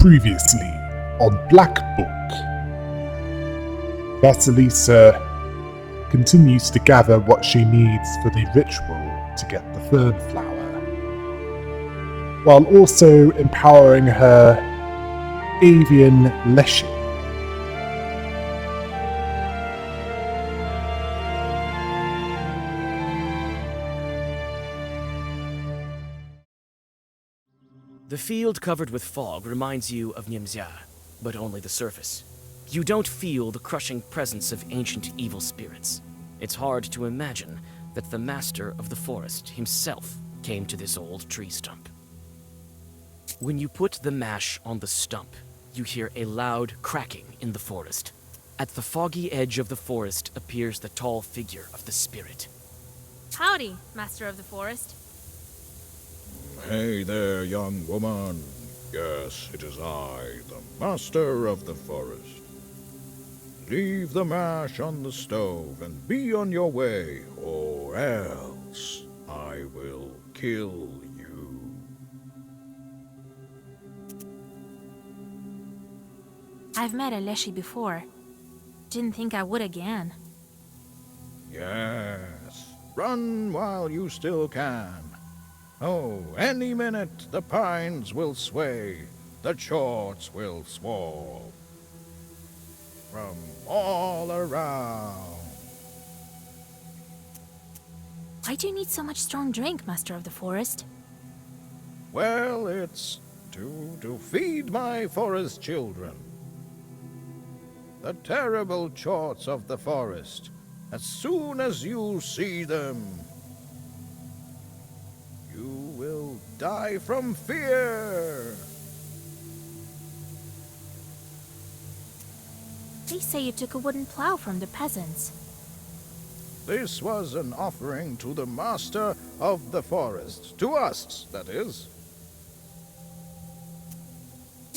Previously on Black Book. Vasilisa continues to gather what she needs for the ritual to get the fern flower, while also empowering her avian Leshy. The field covered with fog reminds you of Nimzia, but only the surface. You don't feel the crushing presence of ancient evil spirits. It's hard to imagine that the master of the forest himself came to this old tree stump. When you put the mash on the stump, you hear a loud cracking in the forest. At the foggy edge of the forest appears the tall figure of the spirit. Howdy, Master of the Forest. Hey there, young woman. Yes, it is I, the Master of the Forest. Leave the mash on the stove and be on your way, or else I will kill you. I've met a Leshy before. Didn't think I would again. Yes, run while you still can. Oh, any minute the pines will sway, the chorts will swarm. From all around. Why do you need so much strong drink, Master of the Forest? Well, it's to feed my forest children. The terrible chorts of the forest. As soon as you see them, you will die from fear. They say you took a wooden plow from the peasants. This was an offering to the Master of the Forest. To us, that is.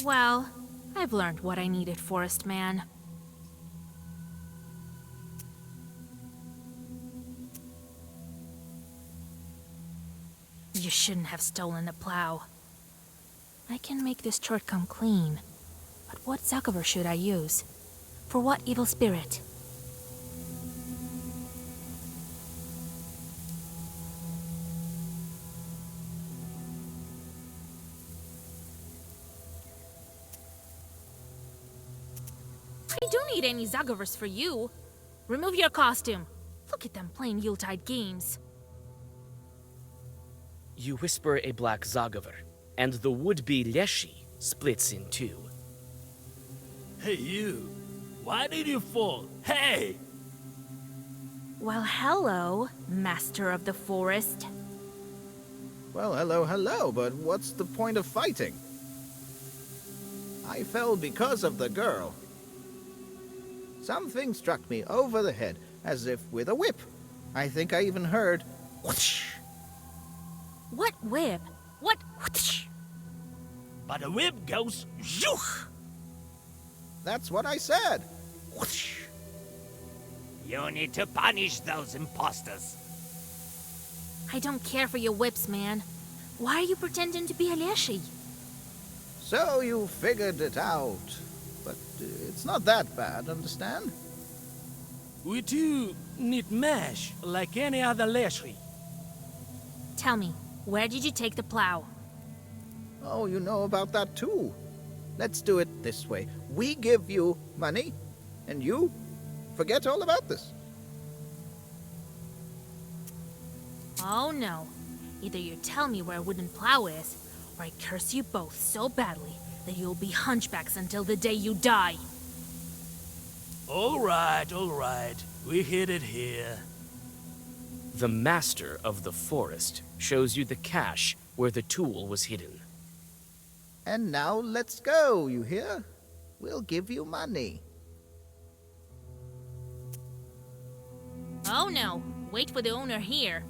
Well, I've learned what I needed, Forest Man. You shouldn't have stolen the plow. I can make this chort come clean. But what Zagover should I use? For what evil spirit? I don't need any Zagovers for you. Remove your costume. Look at them playing Yuletide games. You whisper a black Zagover, and the would-be Leshy splits in two. Hey, you! Why did you fall? Hey! Well, hello, Master of the Forest. Well, hello, but what's the point of fighting? I fell because of the girl. Something struck me over the head, as if with a whip. I think I even heard whoosh. What whip? What whoosh? But the whip goes zhoosh! That's what I said. Whoosh. You need to punish those imposters. I don't care for your whips, man. Why are you pretending to be a Leshy? So you figured it out. But it's not that bad, understand? We too need mash like any other Leshy. Tell me, where did you take the plow? Oh, you know about that too. Let's do it this way. We give you money, and you forget all about this. Oh no. Either you tell me where a wooden plow is, or I curse you both so badly that you'll be hunchbacks until the day you die. All right. We hid it here. The Master of the Forest shows you the cache where the tool was hidden. And now let's go, you hear? We'll give you money. Oh no. Wait for the owner here.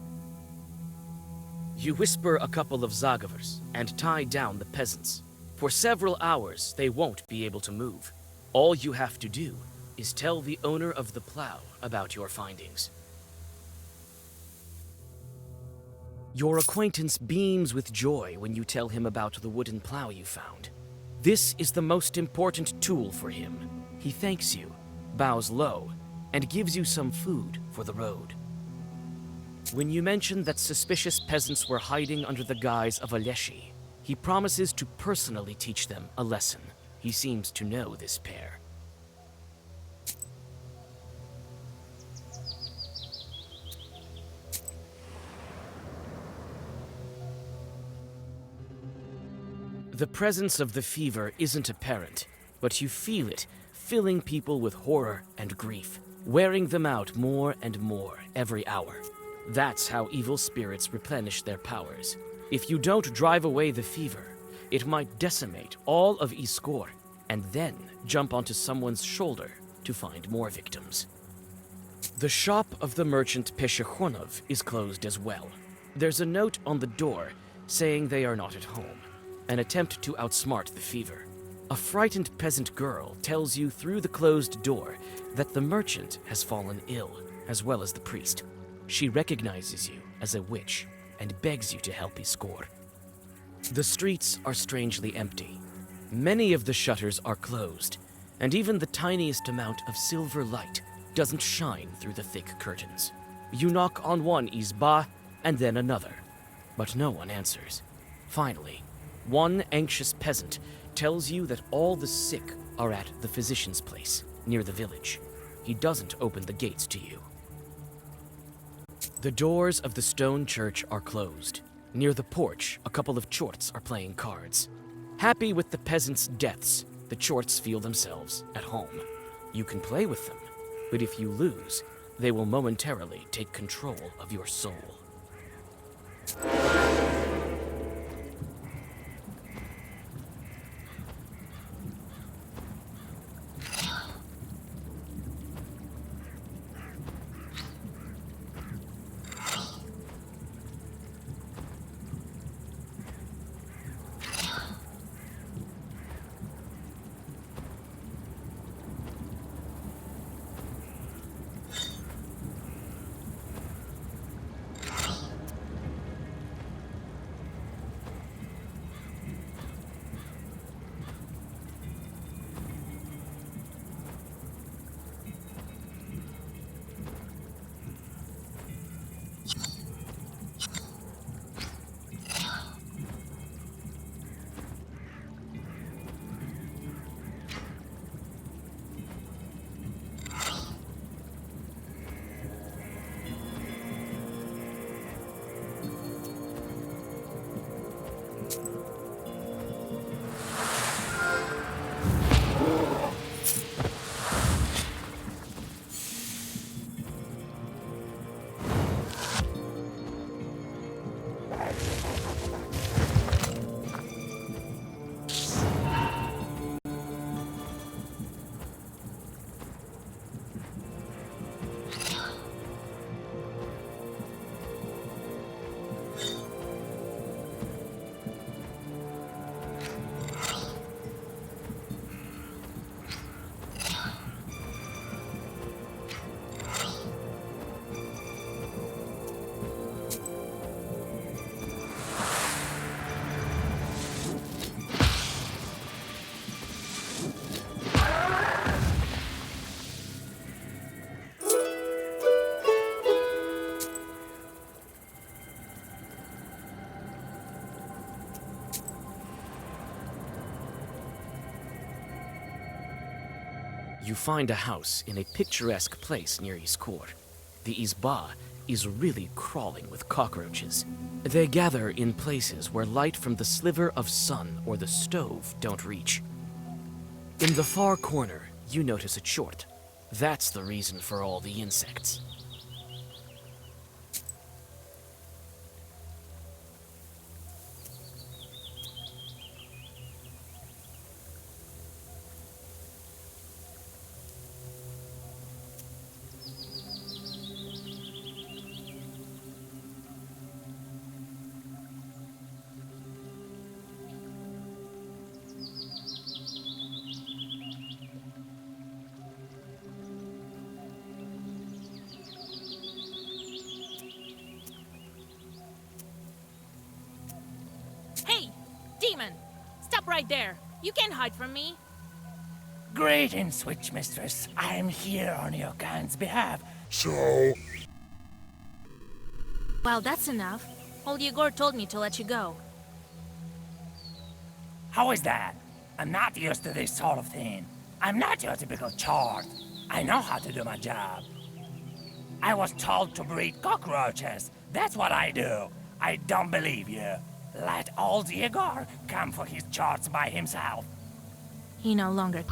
You whisper a couple of Zagovers and tie down the peasants. For several hours, they won't be able to move. All you have to do is tell the owner of the plow about your findings. Your acquaintance beams with joy when you tell him about the wooden plow you found. This is the most important tool for him. He thanks you, bows low, and gives you some food for the road. When you mention that suspicious peasants were hiding under the guise of a Leshy, he promises to personally teach them a lesson. He seems to know this pair. The presence of the fever isn't apparent, but you feel it, filling people with horror and grief, wearing them out more and more every hour. That's how evil spirits replenish their powers. If you don't drive away the fever, it might decimate all of Iskor, and then jump onto someone's shoulder to find more victims. The shop of the merchant Pestilence is closed as well. There's a note on the door saying they are not at home, an attempt to outsmart the fever. A frightened peasant girl tells you through the closed door that the merchant has fallen ill, as well as the priest. She recognizes you as a witch and begs you to help Iskor. The streets are strangely empty. Many of the shutters are closed, and even the tiniest amount of silver light doesn't shine through the thick curtains. You knock on one izba and then another, but no one answers. Finally, one anxious peasant tells you that all the sick are at the physician's place, near the village. He doesn't open the gates to you. The doors of the stone church are closed. Near the porch, a couple of chorts are playing cards. Happy with the peasants' deaths, the chorts feel themselves at home. You can play with them, but if you lose, they will momentarily take control of your soul. You find a house in a picturesque place near Iskor. The Izba is really crawling with cockroaches. They gather in places where light from the sliver of sun or the stove don't reach. In the far corner, you notice a chort. That's the reason for all the insects. Hey, demon! Stop right there! You can't hide from me. Greetings, Witch Mistress. I am here on your kind's behalf. Well, that's enough. Old Yegor told me to let you go. How is that? I'm not used to this sort of thing. I'm not your typical chart. I know how to do my job. I was told to breed cockroaches. That's what I do. I don't believe you. Let old Yegor come for his charts by himself. He no longer...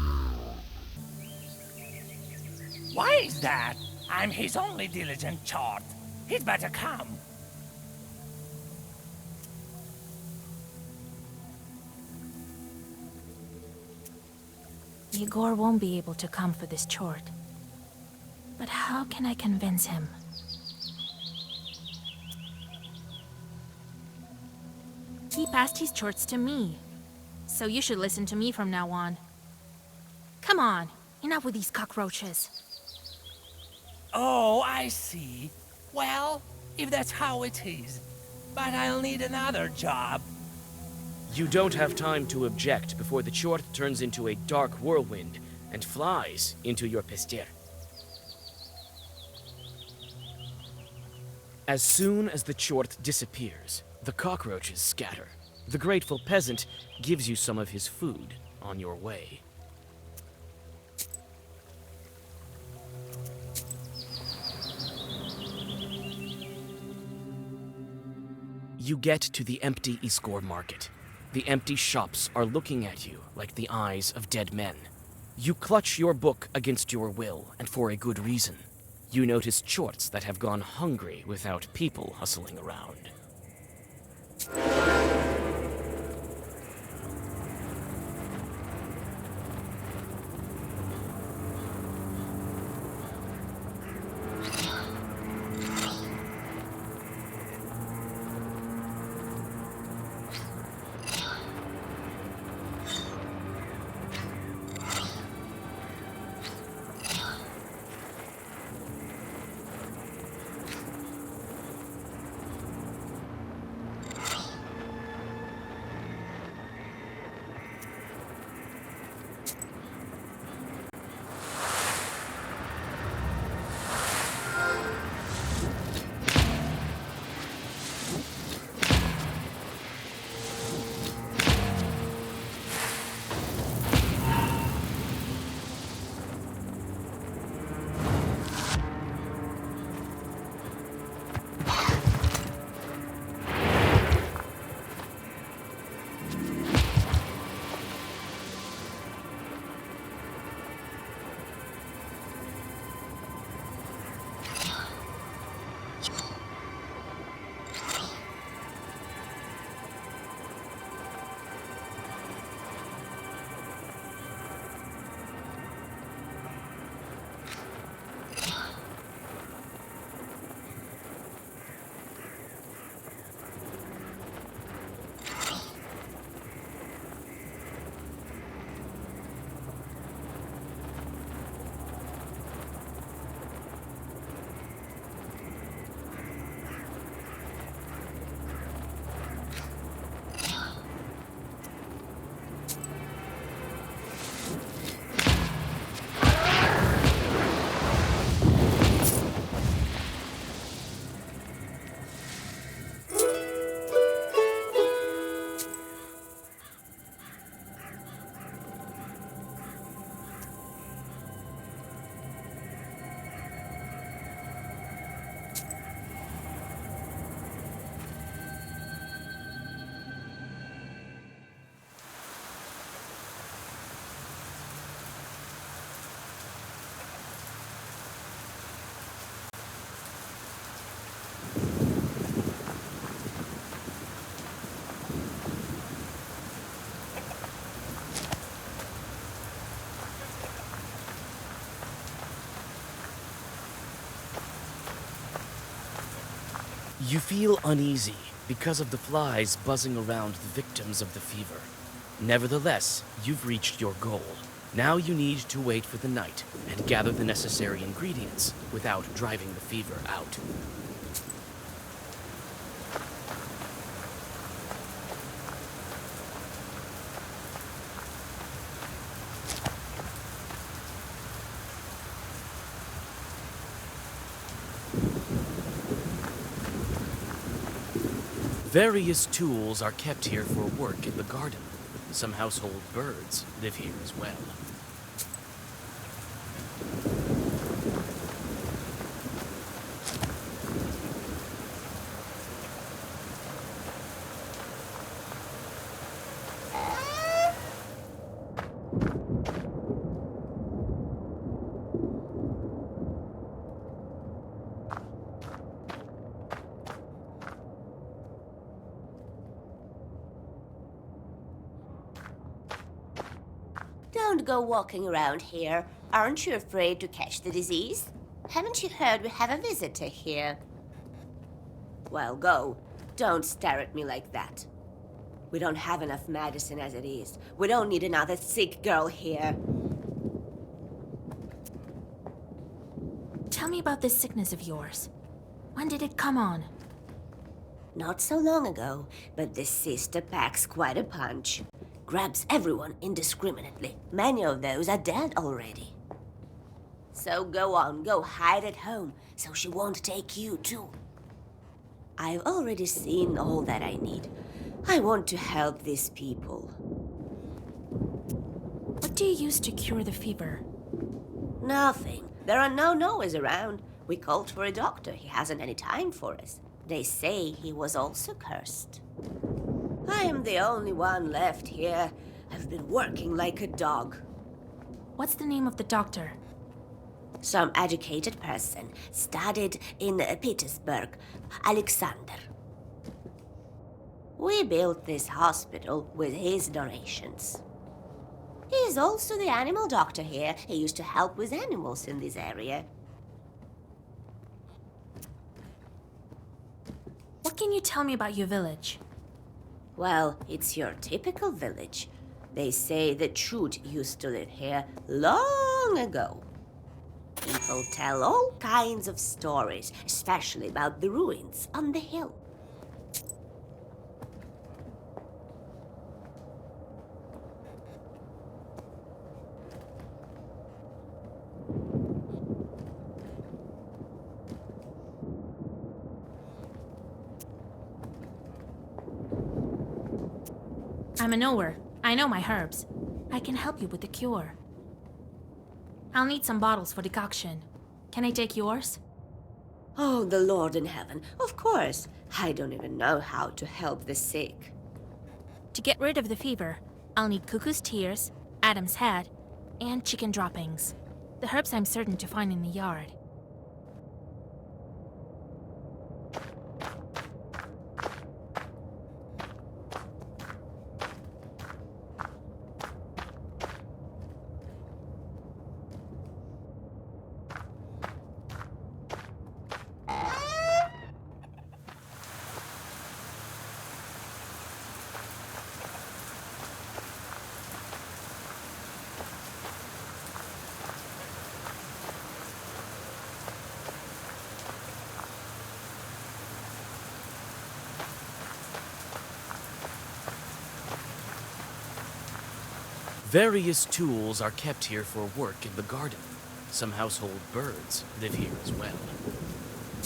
Why is that? I'm his only diligent chart. He'd better come. Yegor won't be able to come for this chort. But how can I convince him? He passed his chorts to me. So you should listen to me from now on. Come on, enough with these cockroaches. Oh, I see. Well, if that's how it is. But I'll need another job. You don't have time to object before the chort turns into a dark whirlwind and flies into your pestir. As soon as the chort disappears, the cockroaches scatter. The grateful peasant gives you some of his food on your way. You get to the empty Iskor market. The empty shops are looking at you like the eyes of dead men. You clutch your book against your will, and for a good reason. You notice chorts that have gone hungry without people hustling around. You feel uneasy because of the flies buzzing around the victims of the fever. Nevertheless, you've reached your goal. Now you need to wait for the night and gather the necessary ingredients without driving the fever out. Various tools are kept here for work in the garden. Some household birds live here as well. Don't go walking around here. Aren't you afraid to catch the disease? Haven't you heard we have a visitor here? Well, go. Don't stare at me like that. We don't have enough medicine as it is. We don't need another sick girl here. Tell me about this sickness of yours. When did it come on? Not so long ago, but this sister packs quite a punch. Grabs everyone indiscriminately. Many of those are dead already. So go on, go hide at home, so she won't take you too. I've already seen all that I need. I want to help these people. What do you use to cure the fever? Nothing. There are no Noahs around. We called for a doctor. He hasn't any time for us. They say he was also cursed. I am the only one left here. I've been working like a dog. What's the name of the doctor? Some educated person, studied in Petersburg, Alexander. We built this hospital with his donations. He's also the animal doctor here. He used to help with animals in this area. What can you tell me about your village? Well, it's your typical village. They say the Truth used to live here long ago. People tell all kinds of stories, especially about the ruins on the hill. I'm a knower. I know my herbs. I can help you with the cure. I'll need some bottles for decoction. Can I take yours? Oh, the Lord in heaven. Of course. I don't even know how to help the sick. To get rid of the fever, I'll need cuckoo's tears, Adam's head, and chicken droppings. The herbs I'm certain to find in the yard. Various tools are kept here for work in the garden. Some household birds live here as well.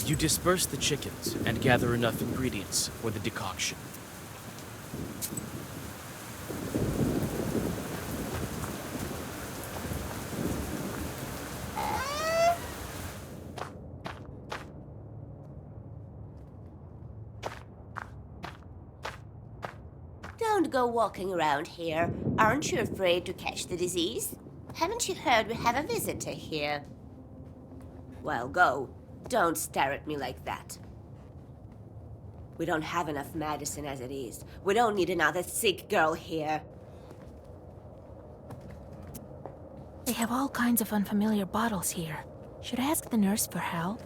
You disperse the chickens and gather enough ingredients for the decoction. Don't go walking around here. Aren't you afraid to catch the disease? Haven't you heard we have a visitor here? Well, go. Don't stare at me like that. We don't have enough medicine as it is. We don't need another sick girl here. They have all kinds of unfamiliar bottles here. Should I ask the nurse for help?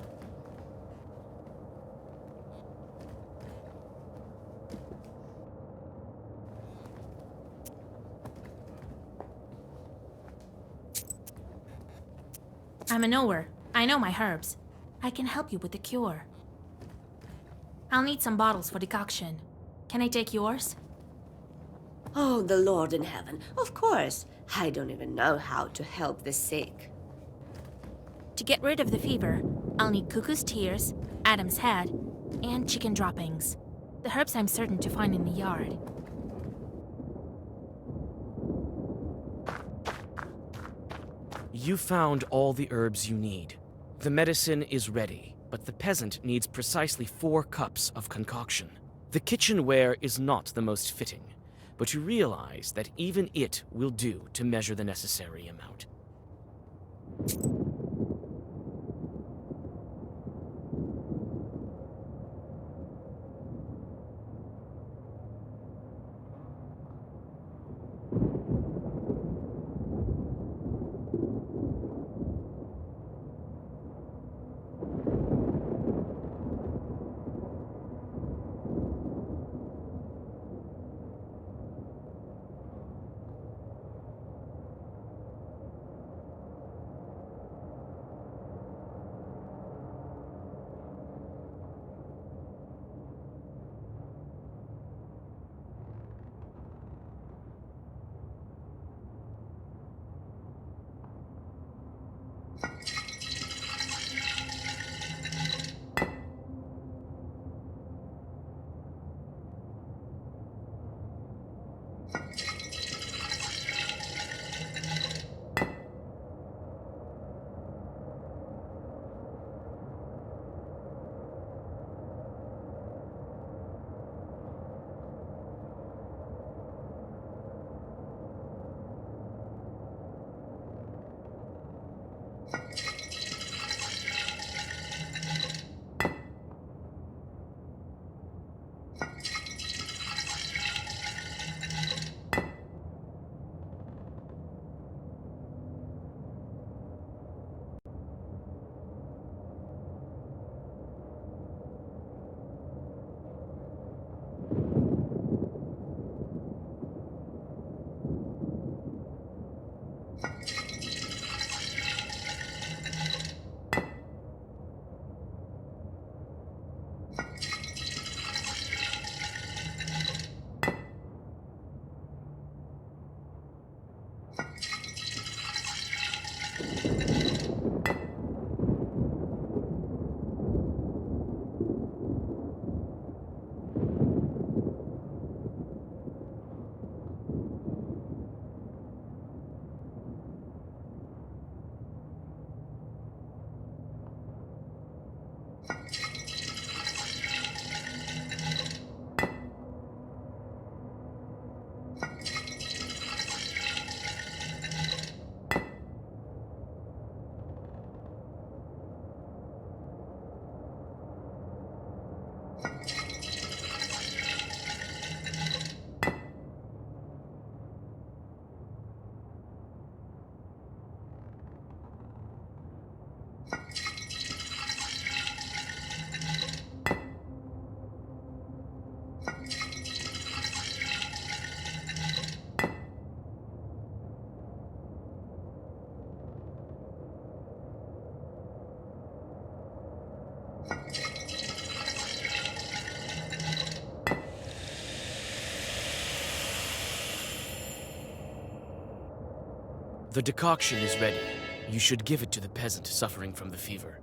I'm a knower. I know my herbs. I can help you with the cure. I'll need some bottles for decoction. Can I take yours? Oh, the Lord in heaven. Of course. I don't even know how to help the sick. To get rid of the fever, I'll need cuckoo's tears, Adam's head, and chicken droppings. The herbs I'm certain to find in the yard. You found all the herbs you need. The medicine is ready, but the peasant needs precisely 4 cups of concoction. The kitchenware is not the most fitting, but you realize that even it will do to measure the necessary amount. The decoction is ready. You should give it to the peasant suffering from the fever.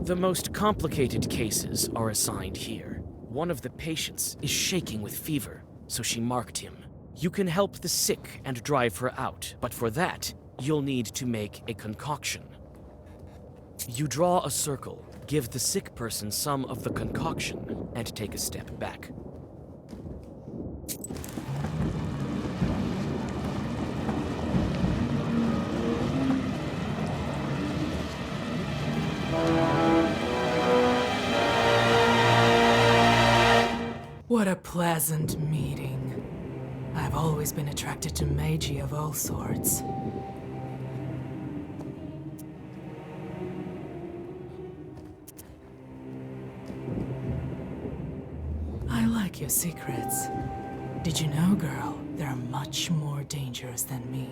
The most complicated cases are assigned here. One of the patients is shaking with fever, so she marked him. You can help the sick and drive her out, but for that, you'll need to make a concoction. You draw a circle, give the sick person some of the concoction, and take a step back. What a pleasant meeting. I've always been attracted to magie of all sorts. I like your secrets. Did you know, girl, they're much more dangerous than me.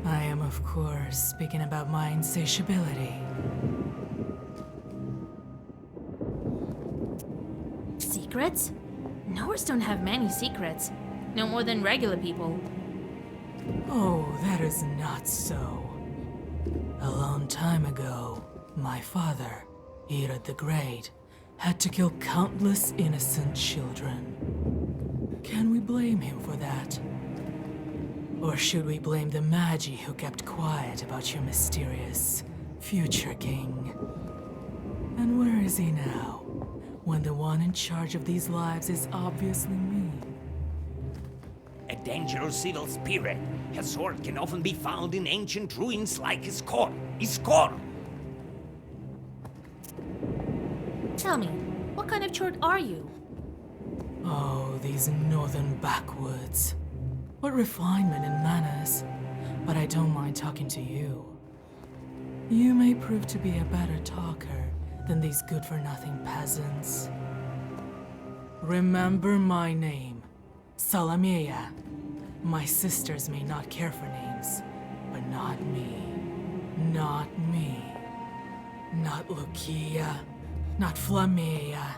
I am, of course, speaking about my insatiability. Secrets? Knowers don't have many secrets. No more than regular people. Oh, that is not so. A long time ago, my father, Herod the Great, had to kill countless innocent children. Can we blame him for that? Or should we blame the Magi who kept quiet about your mysterious future king? And where is he now, when the one in charge of these lives is obviously me? A dangerous evil spirit. His sword can often be found in ancient ruins like Iskor. Iskor! Tell me, what kind of chord are you? Oh, these northern backwoods. What refinement in manners. But I don't mind talking to you. You may prove to be a better talker than these good-for-nothing peasants. Remember my name, Salamea. My sisters may not care for names, but not me. Not me. Not Lucia. Not Flamea.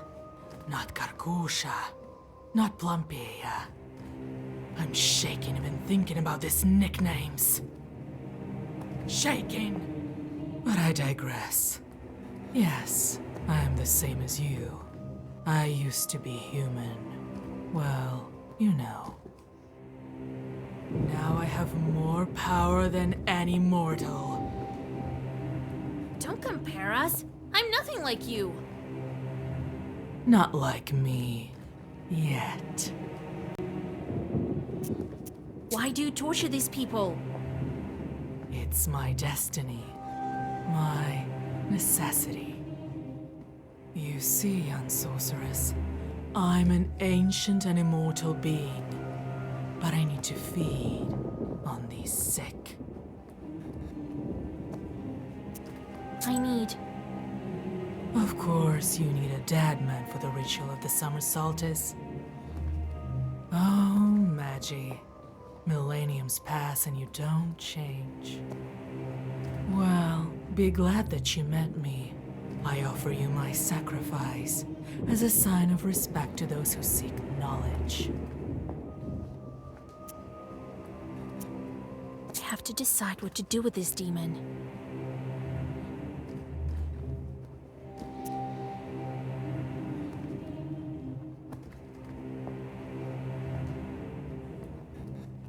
Not Karkusha. Not Plumpea. I'm shaking even thinking about these nicknames. Shaking! But I digress. Yes, I am the same as you. I used to be human. Well, you know. Now I have more power than any mortal. Don't compare us. I'm nothing like you. Not like me. Yet. Why do you torture these people? It's my destiny. My necessity. You see, young sorceress, I'm an ancient and immortal being, but I need to feed on these sick. Of course, you need a dead man for the ritual of the summer solstice. Oh, Magi. Millenniums pass and you don't change. Well, be glad that you met me. I offer you my sacrifice as a sign of respect to those who seek knowledge. I have to decide what to do with this demon.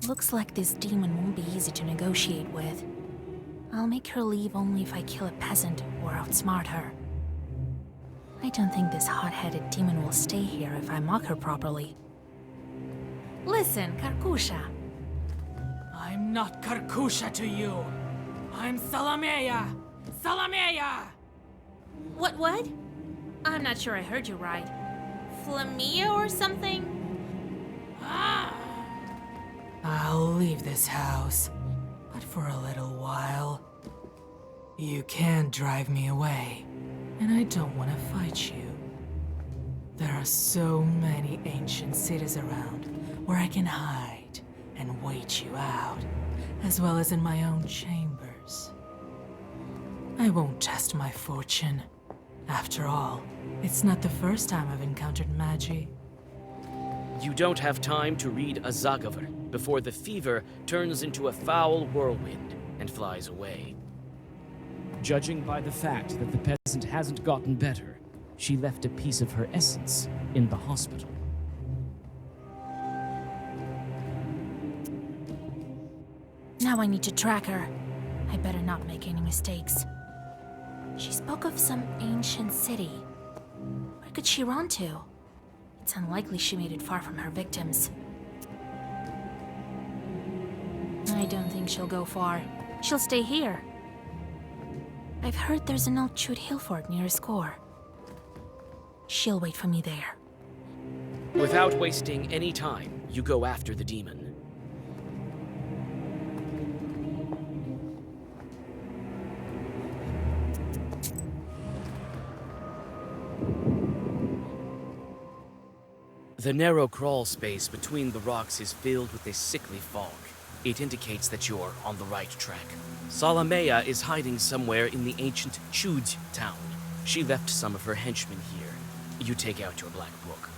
Looks like this demon won't be easy to negotiate with. I'll make her leave only if I kill a peasant or outsmart her. I don't think this hot-headed demon will stay here if I mock her properly. Listen, Karkusha. I'm not Karkusha to you. I'm Salamea. Salamea! What? I'm not sure I heard you right. Flamia or something? I'll leave this house, but for a little while. You can't drive me away, and I don't want to fight you. There are so many ancient cities around where I can hide and wait you out, as well as in my own chambers. I won't test my fortune. After all, it's not the first time I've encountered Magi. You don't have time to read a Zagaver before the fever turns into a foul whirlwind and flies away. Judging by the fact that the peasant hasn't gotten better, she left a piece of her essence in the hospital. Now I need to track her. I better not make any mistakes. She spoke of some ancient city. Where could she run to? It's unlikely she made it far from her victims. I don't think she'll go far. She'll stay here. I've heard there's an old chewed hill fort near Iskor. She'll wait for me there. Without wasting any time, you go after the demon. The narrow crawl space between the rocks is filled with a sickly fog. It indicates that you're on the right track. Salamea is hiding somewhere in the ancient Chud town. She left some of her henchmen here. You take out your black book.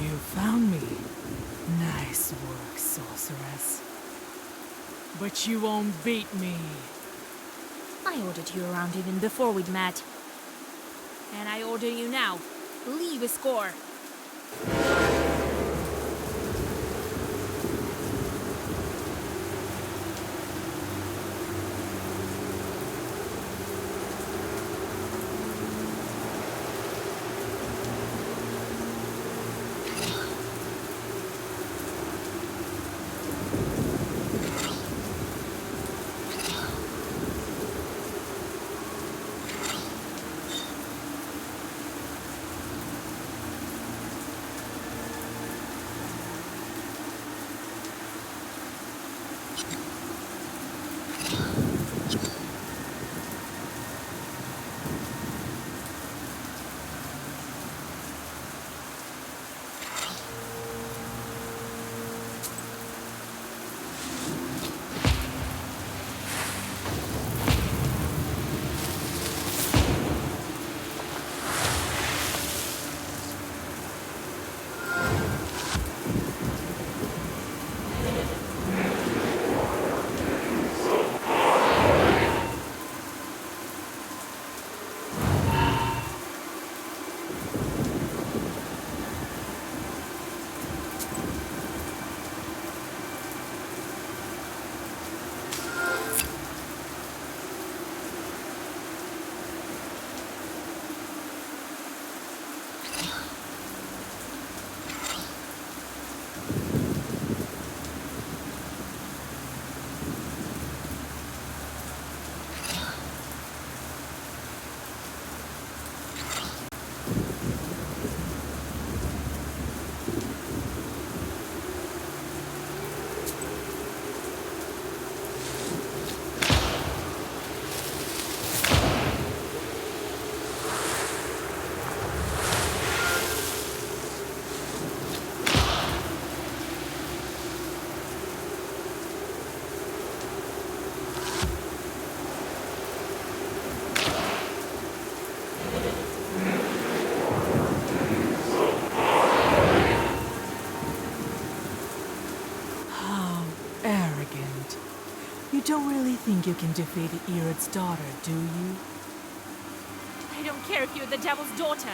You found me. Nice work, sorceress. But you won't beat me. I ordered you around even before we'd met. And I order you now. Leave a score. You don't really think you can defeat Erod's daughter, do you? I don't care if you're the devil's daughter.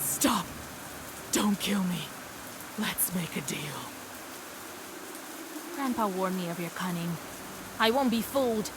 Stop! Don't kill me. Let's make a deal. Grandpa warned me of your cunning. I won't be fooled.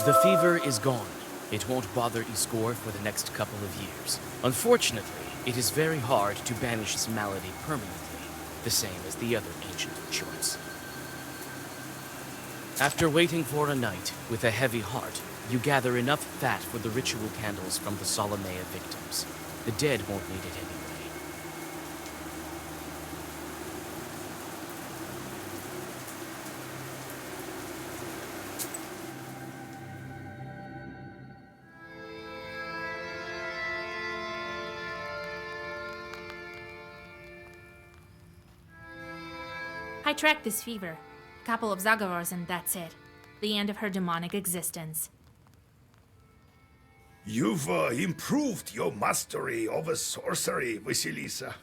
The fever is gone. It won't bother Iskor for the next couple of years. Unfortunately, it is very hard to banish this malady permanently, the same as the other ancient charts. After waiting for a night with a heavy heart, you gather enough fat for the ritual candles from the Solomea victims. The dead won't need it anyway. I tracked this fever. A couple of Zagavars and that's it. The end of her demonic existence. You've improved your mastery over sorcery, Vasilisa.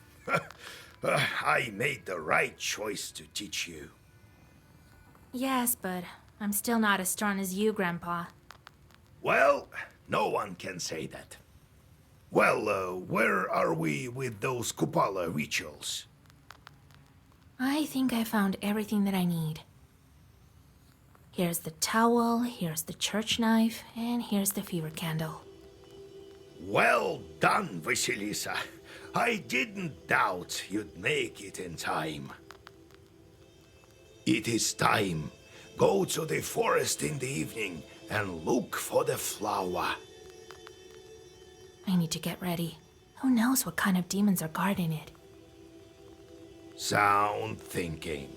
I made the right choice to teach you. Yes, but I'm still not as strong as you, Grandpa. Well, no one can say that. Well, where are we with those Kupala rituals? I think I found everything that I need. Here's the towel, here's the church knife, and here's the fever candle. Well done, Vasilisa. I didn't doubt you'd make it in time. It is time. Go to the forest in the evening and look for the flower. I need to get ready. Who knows what kind of demons are guarding it? Sound thinking.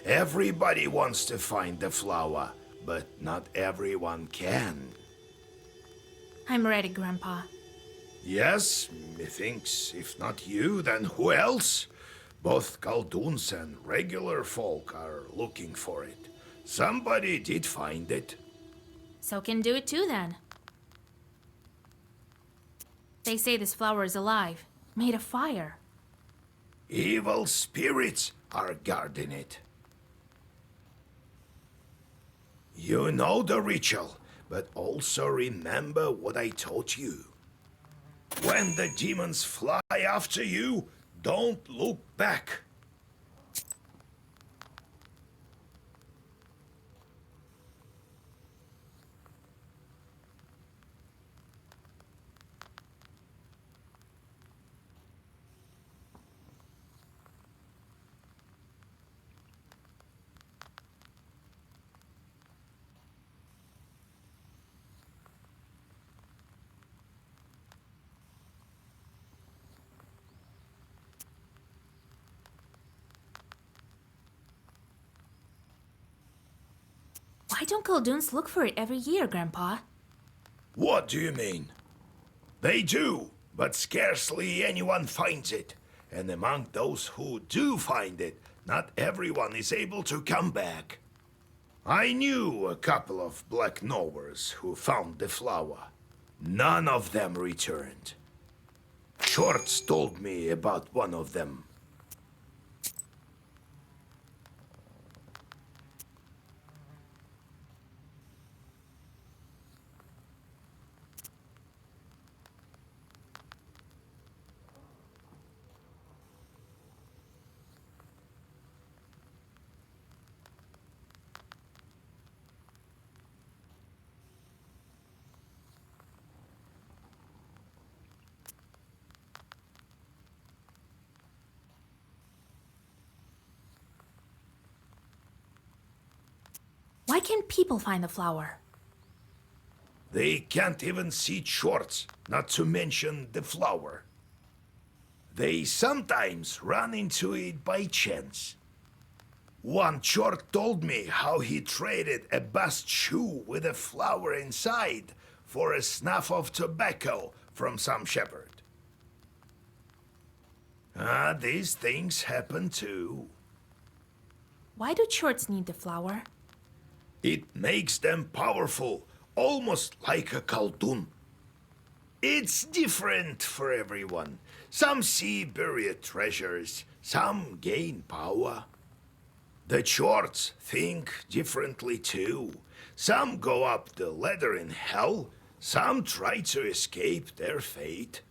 Everybody wants to find the flower, but not everyone can. I'm ready, Grandpa. Yes, methinks if not you, then who else? Both Galdoons and regular folk are looking for it. Somebody did find it. So can do it too, then. They say this flower is alive, made of fire. Evil spirits are guarding it. You know the ritual, but also remember what I taught you. When the demons fly after you, don't look back. Why don't Khaldun's look for it every year, Grandpa? What do you mean? They do, but scarcely anyone finds it. And among those who do find it, not everyone is able to come back. I knew a couple of Black Knowers who found the flower. None of them returned. Shorts told me about one of them. Why can't people find the flower? They can't even see Shorts, not to mention the flower. They sometimes run into it by chance. One Short told me how he traded a bast shoe with a flower inside for a snuff of tobacco from some shepherd. These things happen too. Why do Shorts need the flower? It makes them powerful, almost like a Khaldun. It's different for everyone. Some see buried treasures, some gain power. The Shorts think differently too. Some go up the ladder in hell, some try to escape their fate.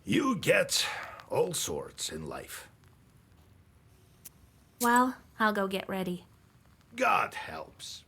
You get all sorts in life. Well, I'll go get ready. God helps.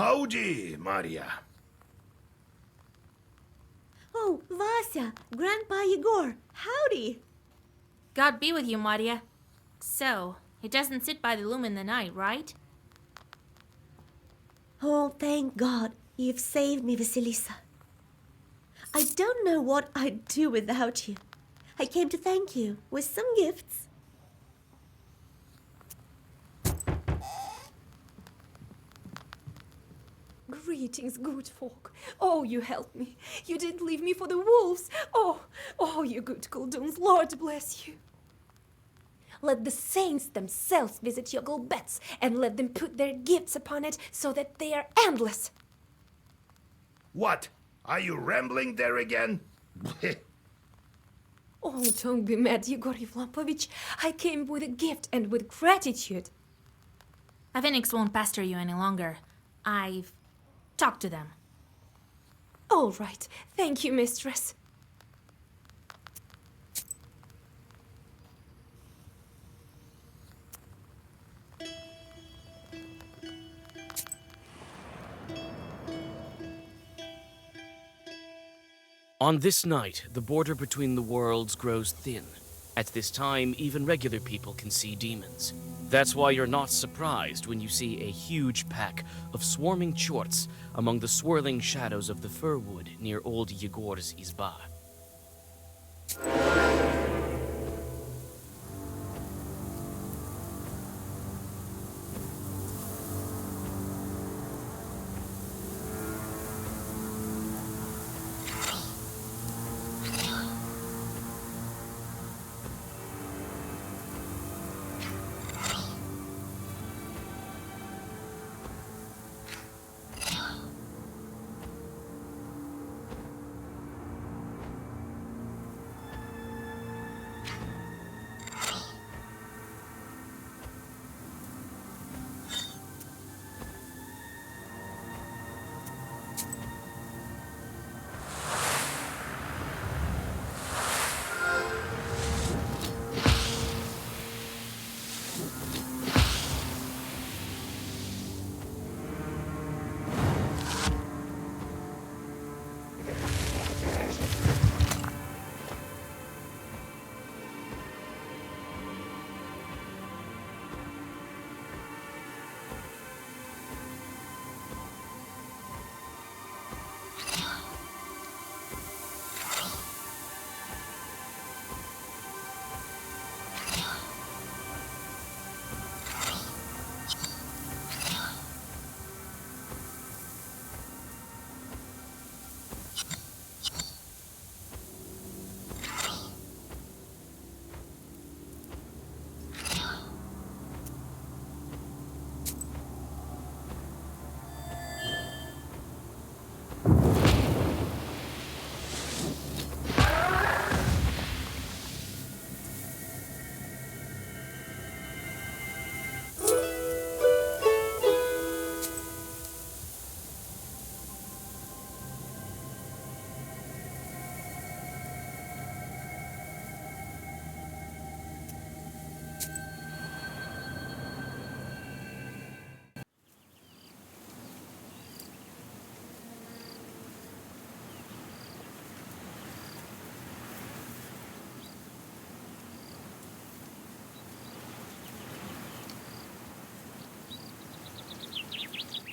Howdy, Maria. Oh, Vasya, Grandpa Yegor, howdy! God be with you, Maria. So, it doesn't sit by the loom in the night, right? Oh, thank God, you've saved me, Vasilisa. I don't know what I'd do without you. I came to thank you with some gifts. Greetings, good folk. Oh, you helped me. You didn't leave me for the wolves. Oh, you good Kulduns. Lord bless you. Let the saints themselves visit your beds and let them put their gifts upon it so that they are endless. What? Are you rambling there again? Oh, don't be mad, Yegor Yevlapovich. I came with a gift and with gratitude. Phoenix won't pester you any longer. I've talked to them. All right. Thank you, mistress. On this night, the border between the worlds grows thin. At this time, even regular people can see demons. That's why you're not surprised when you see a huge pack of swarming chorts among the swirling shadows of the fir wood near old Yegor's izba.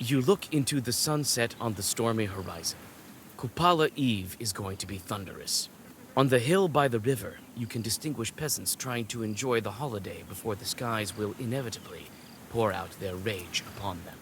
You look into the sunset on the stormy horizon. Kupala Eve is going to be thunderous. On the hill by the river, you can distinguish peasants trying to enjoy the holiday before the skies will inevitably pour out their rage upon them.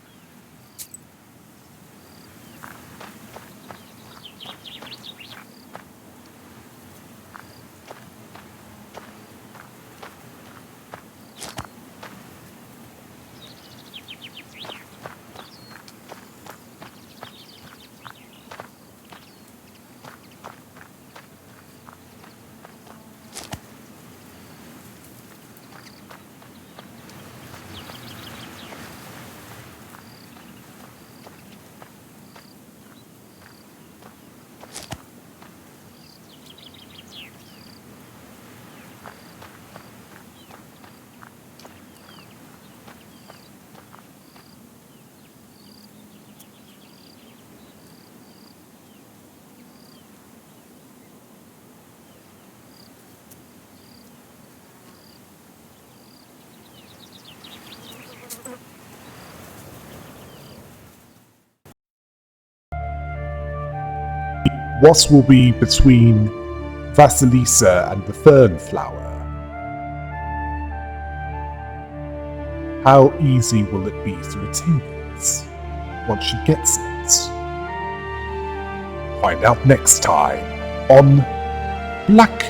what will be between Vasilisa and the fern flower? How easy will it be to attain it once she gets it? Find out next time on Black